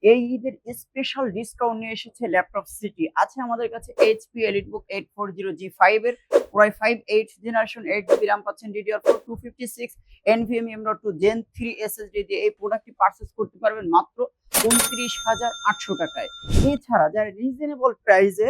এই ঈদের special discount নিয়ে এসেছে ল্যাপটপ সিটি। আছে আমাদের কাছে এইচপি এলিটবুক 840G5 এর Core i5 8 generation 8 GB RAM পাচ্ছেন, DDR4 256 NVMe M.2 Gen 3 SSD দিয়ে এই প্রোডাক্টটি পারচেজ করতে পারবেন মাত্র 29,800 টাকায়। এছাড়া যারা রিজনেবল প্রাইসে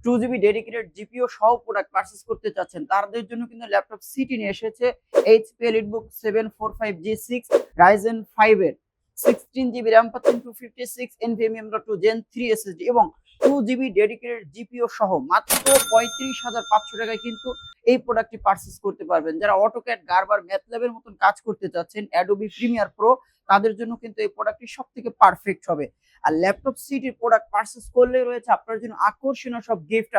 2 জিবি ডেডিকেটেড জিপিও সহ প্রোডাক্ট পারচেজ করতে চাচ্ছেন, তাদের জন্য কিন্তু ল্যাপটপ সিটি নিয়ে এসেছে এইচপি এলিটবুক 745G6 Ryzen 5 এর 16 জিবি র্যাম পাচ্ছেন, 256 NVMe M.2 Gen 3 SSD এবং 2 জিবি ডেডিকেটেড জিপিও সহ মাত্র 35,500 টাকায় কিন্তু এই প্রোডাক্টটি পারচেজ করতে পারবেন। যারা অটোক্যাড, গার্বার, ম্যাথল্যাবের মতন কাজ করতে চাচ্ছেন, অ্যাডোবি প্রিমিয়ার প্রো, তাদের জন্য কিন্তু এই প্রোডাক্টটি সব থেকে পারফেক্ট হবে। আর ল্যাপটপ সিটির প্রোডাক্ট পারচেজ করলে রয়েছে আপনার জন্য আকর্ষণীয় সব গিফট।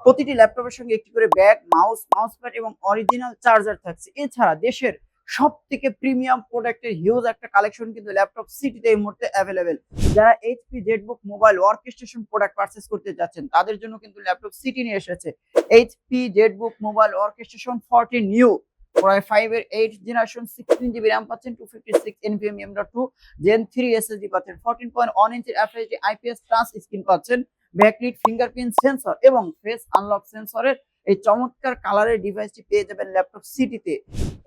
প্রতিটি ল্যাপটপের সঙ্গে একটি করে ব্যাগ, মাউস প্যাড এবং অরিজিনাল চার্জার থাকছে। এছাড়া দেশের সব থেকে প্রিমিয়াম প্রোডাক্টের হিউজ একটা কালেকশন কিন্তু ল্যাপটপ সিটিতে এই মুহূর্তে অ্যাভেলেবেল। যারা HP Jetbook mobile work station product purchase করতে যাচ্ছেন, তাদের জন্য কিন্তু ল্যাপটপ সিটি নিয়ে এসেছে HP Jetbook mobile work station 14 new Core i5 এর 8 জেনারেশন 16 জিবি র্যাম পাচ্ছেন, 256 NVMe M.2 Gen 3 SSD পাচ্ছেন, 14.1 ইঞ্চির FHD IPS টাচ স্ক্রিন পাচ্ছেন, ব্যাকলিট ফিঙ্গারপ্রিন্ট সেন্সর এবং ফেস আনলক সেন্সরের এই চমৎকার কালারের ডিভাইসটি পেয়ে যাবেন ল্যাপটপ সিটিতে।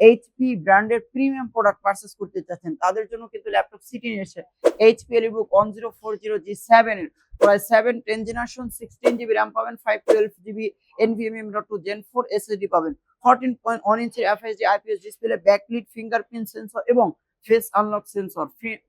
এইচপি ব্র্যান্ডের প্রিমিয়াম প্রোডাক্ট পারচেজ করতে চাচ্ছেন, তাদের জন্য কিন্তু ল্যাপটপ সিটি নিয়েছে এইচপি এলিটবুক 1040G7 এর প্রায় 10 জেনারেশন 16 জিবি র্যাম পাবেন, 512 GB NVMe M.2 Gen 4 SSD পাবেন, 14.1 ইঞ্চির FHD IPS display, backlit fingerprint sensor এবং face unlock sensor,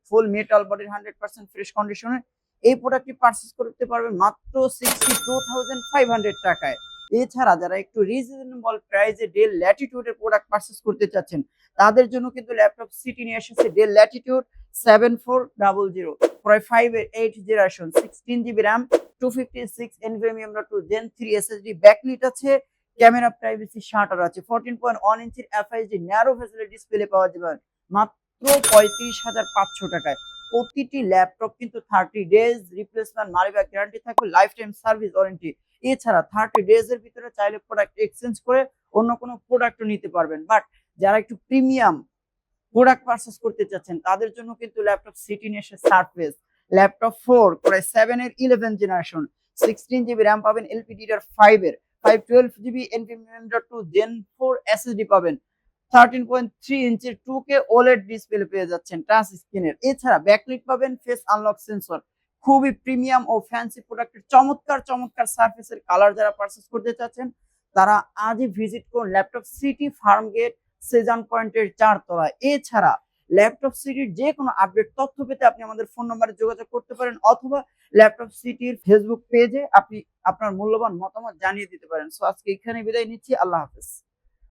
full metal বডির 100% ফ্রেশ কন্ডিশনে এই প্রোডাক্টটি পারচেজ করতে পারবেন মাত্র 62,500 টাকায়। এছাড়া যারা একটু রিজনেবল প্রাইসে ডেল ল্যাটিটিউডের প্রোডাক্ট পারচেজ করতে চাচ্ছেন, তাদের জন্য কিন্তু ল্যাপটপ সিটি নিয়ে এসেছে ডেল ল্যাটিটিউড 7400 Core i5 এর 8 generation 16 GB RAM, 256 NVMe M.2 Gen 3 SSD, backlit আছে, ক্যামেরা প্রাইভেসি শাটার আছে, 14.1 ইঞ্চির FHD ন্যারো ভেসেলের ডিসপ্লে পাওয়া যাবে মাত্র 35,500 টাকায়। প্রতিটি ল্যাপটপ কিন্তু 30 days replacement money back guarantee থাকবে, লাইফ টাইম সার্ভিস ওয়ারেন্টি। এছাড়া 30 ডেজ এর ভিতরে চাইলে প্রোডাক্ট এক্সচেঞ্জ করে অন্য কোনো প্রোডাক্টও নিতে পারবেন। বাট যারা একটু প্রিমিয়াম প্রোডাক্ট পারচেজ করতে চাচ্ছেন, তাদের জন্য কিন্তু ল্যাপটপ সিটি নিয়ে এসে সারফেস ল্যাপটপ 4 Core i7 এর 11 জেনারেশন 16 জিবি র্যাম পাবেন, LPDDR5 এর 512 GB NVMe M.2 Gen 4 SSD পাবেন, 13.3 ইঞ্চির 2K OLED ডিসপ্লে পেয়ে যাচ্ছেন টাচ স্ক্রিনের। এছাড়া ব্যাকলিট পাবেন, ফেস আনলক সেন্সর। খুবই প্রিমিয়াম ও ফ্যান্সি প্রোডাক্টের চমৎকার চমৎকার সারফেসের কালার যারা পারচেজ করতে চাচ্ছেন, তারা আজই ভিজিট করুন laptop city, farm gate, Sezan পয়েন্টের 4 তলায়। এছাড়া ল্যাপটপ সিটির যে কোনো আপডেট তথ্য পেতে আপনি আমাদের ফোন নম্বরে যোগাযোগ করতে পারেন, অথবা ল্যাপটপ সিটির ফেসবুক পেজে আপনি আপনার মূল্যবান মতামত জানিয়ে দিতে পারেন। সো আজকে এখানে বিদায় নিচ্ছি, আল্লাহ হাফেজ।